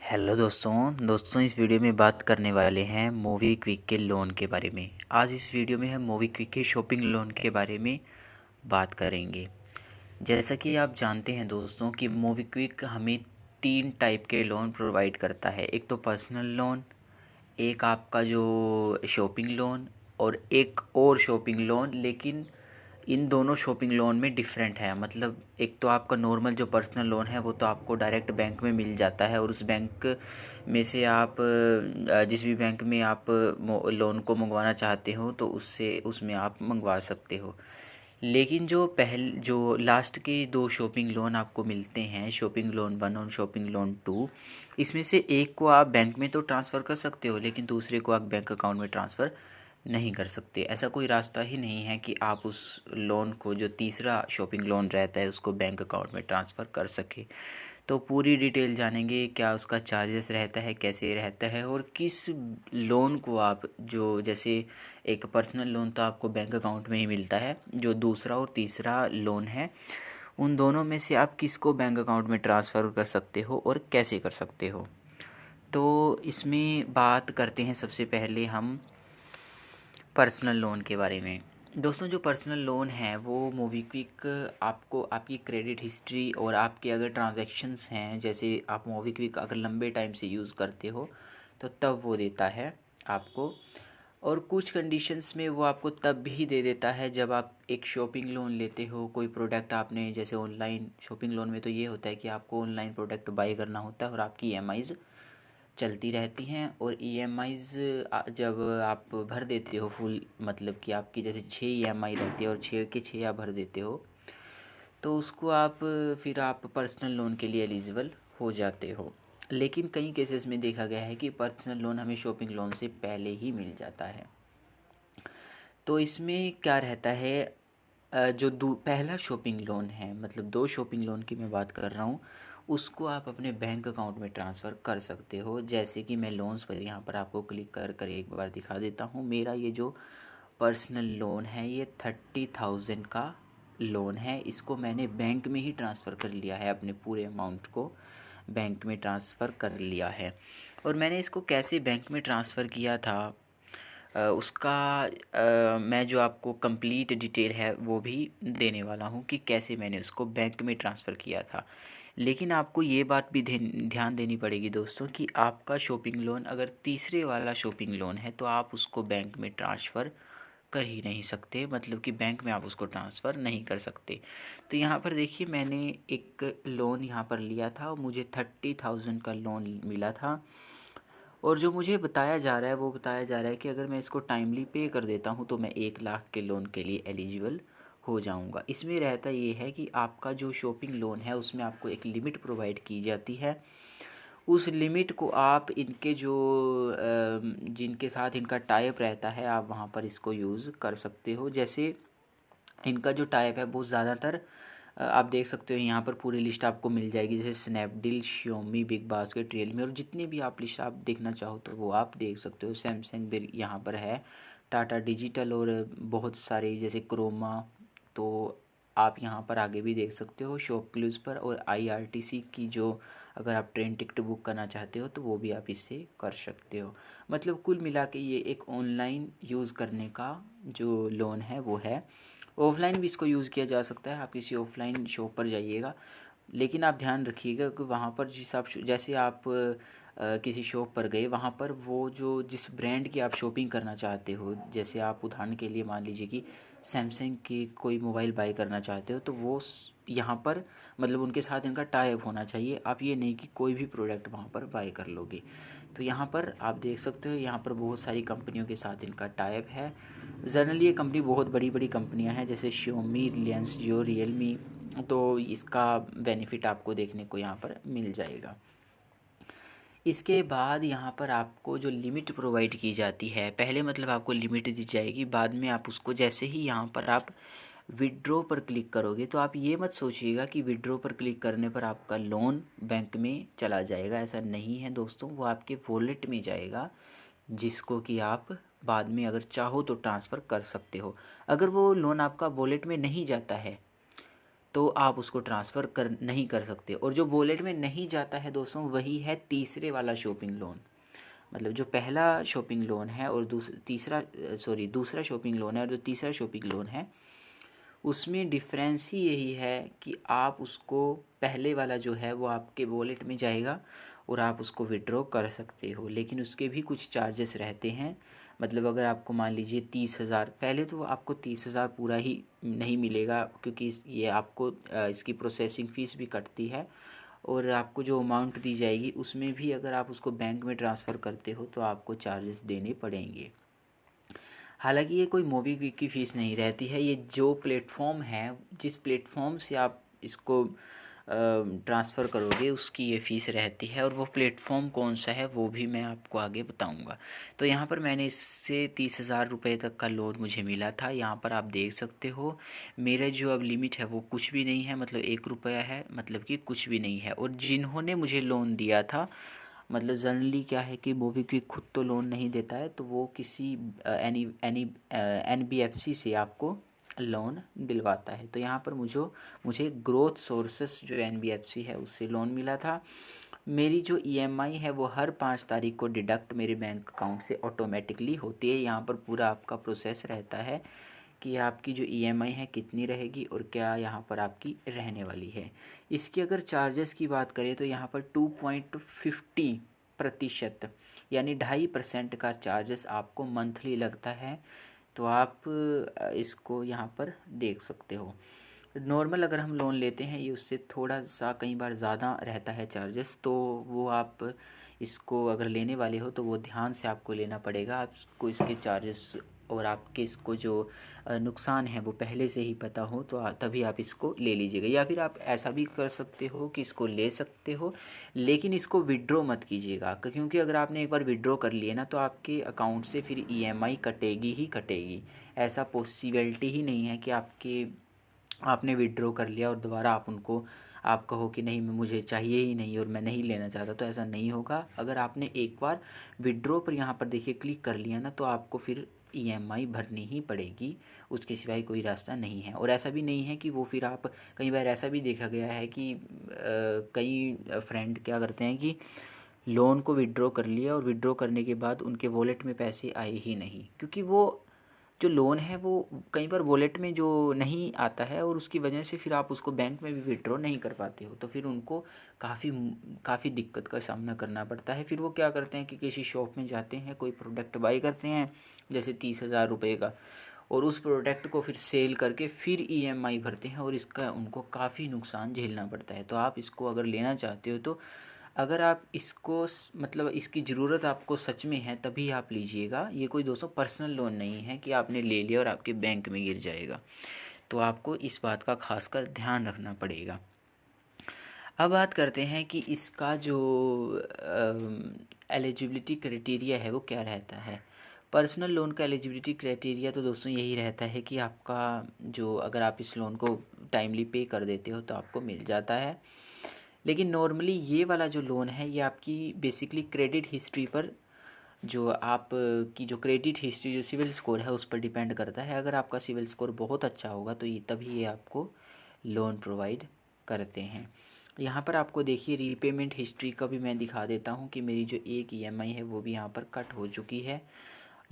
Hello दोस्तों इस video में बात करने वाले हैं मूवी क्विक के लोन के बारे में। आज इस वीडियो में हम मूवी क्विक के शॉपिंग लोन के बारे में बात करेंगे। जैसा कि आप जानते हैं दोस्तों कि मूवी क्विक हमें 3 टाइप के लोन प्रोवाइड करता है। एक तो पर्सनल लोन, एक आपका जो शॉपिंग लोन और एक और शॉपिंग लोन, लेकिन इन दोनों शॉपिंग लोन में डिफरेंट है। मतलब एक तो आपका नॉर्मल जो पर्सनल लोन है वो तो आपको डायरेक्ट बैंक में मिल जाता है और उस बैंक में से आप जिस भी बैंक में आप लोन को मंगवाना चाहते हो तो उसमें आप मंगवा सकते हो। लेकिन जो लास्ट के 2 शॉपिंग लोन आपको मिलते हैं, शॉपिंग लोन 1 और शॉपिंग लोन 2, इसमें से एक को आप बैंक में तो ट्रांसफ़र कर सकते हो लेकिन दूसरे को आप बैंक अकाउंट में ट्रांसफ़र नहीं कर सकते। ऐसा कोई रास्ता ही नहीं है कि आप उस लोन को, जो तीसरा शॉपिंग लोन रहता है, उसको बैंक अकाउंट में ट्रांसफ़र कर सके। तो पूरी डिटेल जानेंगे, क्या उसका चार्जेस रहता है, कैसे रहता है और किस लोन को आप, जो जैसे एक पर्सनल लोन तो आपको बैंक अकाउंट में ही मिलता है, जो दूसरा और तीसरा लोन है उन दोनों में से आप किसको बैंक अकाउंट में ट्रांसफ़र कर सकते हो और कैसे कर सकते हो। तो इसमें बात करते हैं सबसे पहले हम पर्सनल लोन के बारे में। दोस्तों जो पर्सनल लोन है वो मोबीक्विक आपको आपकी क्रेडिट हिस्ट्री और आपके अगर ट्रांजैक्शंस हैं, जैसे आप मोबीक्विक अगर लंबे टाइम से यूज़ करते हो तो तब वो देता है आपको। और कुछ कंडीशंस में वो आपको तब भी दे देता है जब आप एक शॉपिंग लोन लेते हो। कोई प्रोडक्ट आपने, जैसे ऑनलाइन शॉपिंग लोन में तो ये होता है कि आपको ऑनलाइन प्रोडक्ट बाय करना होता है और आपकी ईएमआईज़ चलती रहती हैं। और ईएमआईज़ जब आप भर देते हो फुल, मतलब कि आपकी जैसे 6 ईएमआई रहती है और 6 के 6 आप भर देते हो तो उसको आप, फिर आप पर्सनल लोन के लिए एलिजिबल हो जाते हो। लेकिन कई केसेस में देखा गया है कि पर्सनल लोन हमें शॉपिंग लोन से पहले ही मिल जाता है। तो इसमें क्या रहता है, जो पहला शॉपिंग लोन है, मतलब 2 शॉपिंग लोन की मैं बात कर रहा हूँ, उसको आप अपने बैंक अकाउंट में ट्रांसफ़र कर सकते हो। जैसे कि मैं लोन्स पर यहाँ पर आपको क्लिक कर कर एक बार दिखा देता हूँ। मेरा ये जो पर्सनल लोन है ये 30,000 का लोन है। इसको मैंने बैंक में ही ट्रांसफ़र कर लिया है, अपने पूरे अमाउंट को बैंक में ट्रांसफ़र कर लिया है। और मैंने इसको कैसे बैंक में ट्रांसफ़र किया था, उसका मैं जो आपको कंप्लीट डिटेल है वो भी देने वाला हूँ कि कैसे मैंने उसको बैंक में ट्रांसफ़र किया था। लेकिन आपको ये बात भी ध्यान देनी पड़ेगी दोस्तों कि आपका शॉपिंग लोन अगर तीसरे वाला शॉपिंग लोन है तो आप उसको बैंक में ट्रांसफ़र कर ही नहीं सकते, मतलब कि बैंक में आप उसको ट्रांसफ़र नहीं कर सकते। तो यहाँ पर देखिए, मैंने एक लोन यहाँ पर लिया था और मुझे 30,000 का लोन मिला था। और जो मुझे बताया जा रहा है वो बताया जा रहा है कि अगर मैं इसको टाइमली पे कर देता हूँ तो मैं 1 लाख के लोन के लिए एलिजिबल हो जाऊँगा। इसमें रहता ये है कि आपका जो शॉपिंग लोन है उसमें आपको एक लिमिट प्रोवाइड की जाती है। उस लिमिट को आप इनके जो जिनके साथ इनका टाइप रहता है, आप वहाँ पर इसको यूज़ कर सकते हो। जैसे इनका जो टाइप है वो ज़्यादातर आप देख सकते हो, यहाँ पर पूरी लिस्ट आपको मिल जाएगी, जैसे Snapdeal, Xiaomi, big basket, Realme, और जितनी भी आप लिस्ट आप देखना चाहो तो वो आप देख सकते हो। सैमसंग भी यहाँ पर है, टाटा डिजिटल और बहुत सारे जैसे क्रोमा, तो आप यहाँ पर आगे भी देख सकते हो शॉपक्लूज़ पर। और आईआरटीसी की जो, अगर आप ट्रेन टिकट बुक करना चाहते हो तो वो भी आप इससे कर सकते हो। मतलब कुल मिला के ये एक ऑनलाइन यूज़ करने का जो लोन है वो है। ऑफ़लाइन भी इसको यूज़ किया जा सकता है, आप किसी ऑफ़लाइन शॉप पर जाइएगा, लेकिन आप ध्यान रखिएगा कि वहाँ पर जैसे आप किसी शॉप पर गए, वहाँ पर वो जो जिस ब्रांड की आप शॉपिंग करना चाहते हो, जैसे आप उदाहरण के लिए मान लीजिए कि सैमसंग की कोई मोबाइल बाई करना चाहते हो तो वो यहाँ पर, मतलब उनके साथ इनका टाई अप होना चाहिए। आप ये नहीं कि कोई भी प्रोडक्ट वहाँ पर बाई कर लोगे। तो यहाँ पर आप देख सकते हो, यहाँ पर बहुत सारी कंपनियों के साथ इनका टाई अप है। जनरली ये कंपनी बहुत बड़ी बड़ी कंपनियां हैं, जैसे श्योमी, रिलायंस जियो, रियलमी, तो इसका बेनिफिट आपको देखने को यहाँ पर मिल जाएगा। इसके बाद यहाँ पर आपको जो लिमिट प्रोवाइड की जाती है, पहले मतलब आपको लिमिट दी जाएगी, बाद में आप उसको, जैसे ही यहाँ पर आप विड्रॉ पर क्लिक करोगे तो आप ये मत सोचिएगा कि विड्रॉ पर क्लिक करने पर आपका लोन बैंक में चला जाएगा। ऐसा नहीं है दोस्तों, वो आपके वॉलेट में जाएगा, जिसको कि आप बाद में अगर चाहो तो ट्रांसफ़र कर सकते हो। अगर वो लोन आपका वॉलेट में नहीं जाता है तो आप उसको ट्रांसफ़र कर नहीं कर सकते। और जो वॉलेट में नहीं जाता है दोस्तों, वही है तीसरे वाला शॉपिंग लोन। मतलब जो पहला शॉपिंग लोन है और दूसरा शॉपिंग लोन है और जो तीसरा शॉपिंग लोन है, उसमें डिफरेंस ही यही है कि आप उसको, पहले वाला जो है वो आपके वॉलेट में जाएगा और आप उसको विड्रॉ कर सकते हो, लेकिन उसके भी कुछ चार्जेस रहते हैं। मतलब अगर आपको मान लीजिए 30,000, पहले तो आपको 30,000 पूरा ही नहीं मिलेगा, क्योंकि ये आपको इसकी प्रोसेसिंग फ़ीस भी कटती है, और आपको जो अमाउंट दी जाएगी उसमें भी अगर आप उसको बैंक में ट्रांसफ़र करते हो तो आपको चार्जेस देने पड़ेंगे। हालांकि ये कोई मोबीक्विक की फ़ीस नहीं रहती है, ये जो प्लेटफॉर्म है, जिस प्लेटफॉर्म से आप इसको ट्रांसफ़र करोगे उसकी ये फ़ीस रहती है, और वो प्लेटफॉर्म कौन सा है वो भी मैं आपको आगे बताऊंगा। तो यहाँ पर मैंने इससे 30,000 रुपये तक का लोन मुझे मिला था। यहाँ पर आप देख सकते हो मेरा जो अब लिमिट है वो कुछ भी नहीं है, मतलब 1 रुपया है, मतलब कि कुछ भी नहीं है। और जिन्होंने मुझे लोन दिया था, मतलब जनरली क्या है कि मोबीक्विक खुद तो लोन नहीं देता है, तो वो किसी NBFC से आपको लोन दिलवाता है। तो यहाँ पर मुझे ग्रोथ सोर्सेस जो NBFC है उससे लोन मिला था। मेरी जो EMI है वो हर 5 तारीख को डिडक्ट मेरे बैंक अकाउंट से ऑटोमेटिकली होती है। यहाँ पर पूरा आपका प्रोसेस रहता है कि आपकी जो EMI है कितनी रहेगी और क्या यहाँ पर आपकी रहने वाली है। इसकी अगर चार्जेस की बात करें तो यहाँ पर 2.50% यानी 2.5% का चार्जेस आपको मंथली लगता है। तो आप इसको यहाँ पर देख सकते हो। नॉर्मल अगर हम लोन लेते हैं ये उससे थोड़ा सा कई बार ज़्यादा रहता है चार्जेस, तो वो आप इसको अगर लेने वाले हो तो वो ध्यान से आपको लेना पड़ेगा। आपको इसके चार्जेस और आपके इसको जो नुकसान है वो पहले से ही पता हो तो तभी आप इसको ले लीजिएगा। या फिर आप ऐसा भी कर सकते हो कि इसको ले सकते हो, लेकिन इसको विड्रॉ मत कीजिएगा, क्योंकि अगर आपने एक बार विड्रॉ कर लिए ना तो आपके अकाउंट से फिर EMI कटेगी ही कटेगी। ऐसा पॉसिबिलिटी ही नहीं है कि आपने विड्रॉ कर लिया और दोबारा आप कहो कि नहीं मुझे चाहिए ही नहीं और मैं नहीं लेना चाहता, तो ऐसा नहीं होगा। अगर आपने एक बार विड्रॉ पर यहाँ पर देखिए क्लिक कर लिया ना, तो आपको फिर EMI भरनी ही पड़ेगी, उसके सिवाय कोई रास्ता नहीं है। और ऐसा भी नहीं है कि वो फिर आप, कई बार ऐसा भी देखा गया है कि कई फ्रेंड क्या करते हैं कि लोन को विड्रॉ कर लिया और विड्रॉ करने के बाद उनके वॉलेट में पैसे आए ही नहीं, क्योंकि वो जो लोन है वो कई बार वॉलेट में जो नहीं आता है और उसकी वजह से फिर आप उसको बैंक में भी विड्रॉ नहीं कर पाते हो, तो फिर उनको काफ़ी दिक्कत का सामना करना पड़ता है। फिर वो क्या करते हैं कि किसी शॉप में जाते हैं, कोई प्रोडक्ट बाई करते हैं जैसे 30,000 रुपये का, और उस प्रोडक्ट को फिर सेल करके फिर EMI भरते हैं और इसका उनको काफ़ी नुकसान झेलना पड़ता है। तो आप इसको अगर लेना चाहते हो तो अगर आप इसको मतलब इसकी ज़रूरत आपको सच में है तभी आप लीजिएगा। ये कोई दोस्तों पर्सनल लोन नहीं है कि आपने ले लिया और आपके बैंक में गिर जाएगा, तो आपको इस बात का खासकर ध्यान रखना पड़ेगा। अब बात करते हैं कि इसका जो एलिजिबिलिटी क्राइटेरिया है वो क्या रहता है। पर्सनल लोन का एलिजिबिलिटी क्राइटेरिया तो दोस्तों यही रहता है कि आपका जो, अगर आप इस लोन को टाइमली पे कर देते हो तो आपको मिल जाता है। लेकिन नॉर्मली ये वाला जो लोन है ये आपकी बेसिकली क्रेडिट हिस्ट्री पर, जो आप की जो क्रेडिट हिस्ट्री जो सिविल स्कोर है उस पर डिपेंड करता है। अगर आपका सिविल स्कोर बहुत अच्छा होगा तो तभी ये आपको लोन प्रोवाइड करते हैं। यहाँ पर आपको देखिए रीपेमेंट हिस्ट्री का भी मैं दिखा देता हूँ कि मेरी जो एक EMI है वो भी यहाँ पर कट हो चुकी है।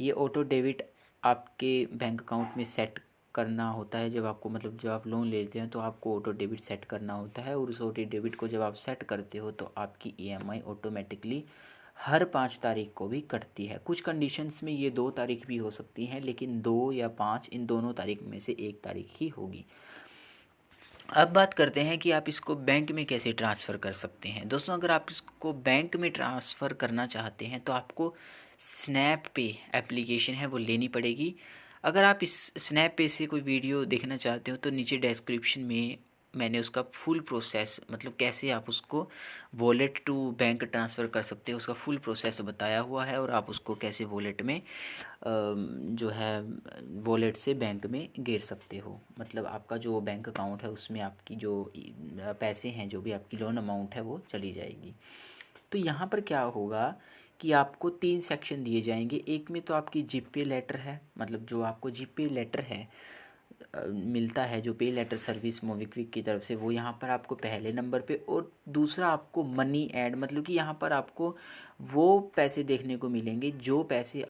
ये ऑटो डेबिट आपके बैंक अकाउंट में सेट करना होता है। जब आपको, मतलब जब आप लोन लेते हैं तो आपको ऑटो डेबिट सेट करना होता है, और उस ऑटो डेबिट को जब आप सेट करते हो तो आपकी EMI ऑटोमेटिकली हर 5 तारीख को भी कटती है। कुछ कंडीशंस में ये 2 तारीख भी हो सकती हैं, लेकिन 2 या 5 इन दोनों तारीख में से एक तारीख ही होगी। अब बात करते हैं कि आप इसको बैंक में कैसे ट्रांसफ़र कर सकते हैं। दोस्तों अगर आप इसको बैंक में ट्रांसफ़र करना चाहते हैं तो आपको स्नैप पे एप्लीकेशन है वो लेनी पड़ेगी। अगर आप इस स्नैप पे से कोई वीडियो देखना चाहते हो तो नीचे डिस्क्रिप्शन में मैंने उसका फुल प्रोसेस, मतलब कैसे आप उसको वॉलेट टू बैंक ट्रांसफ़र कर सकते हो, उसका फुल प्रोसेस बताया हुआ है, और आप उसको कैसे वॉलेट में जो है वॉलेट से बैंक में गिर सकते हो। मतलब आपका जो बैंक अकाउंट है उसमें आपकी जो पैसे हैं, जो भी आपकी लोन अमाउंट है वो चली जाएगी। तो यहाँ पर क्या होगा कि आपको 3 सेक्शन दिए जाएंगे। एक में तो आपकी जीपे लेटर है, मतलब जो आपको जीपे लेटर है मिलता है, जो पे लेटर सर्विस मोबीक्विक की तरफ से, वो यहाँ पर आपको पहले नंबर पे, और दूसरा आपको मनी ऐड, मतलब कि यहाँ पर आपको वो पैसे देखने को मिलेंगे जो पैसे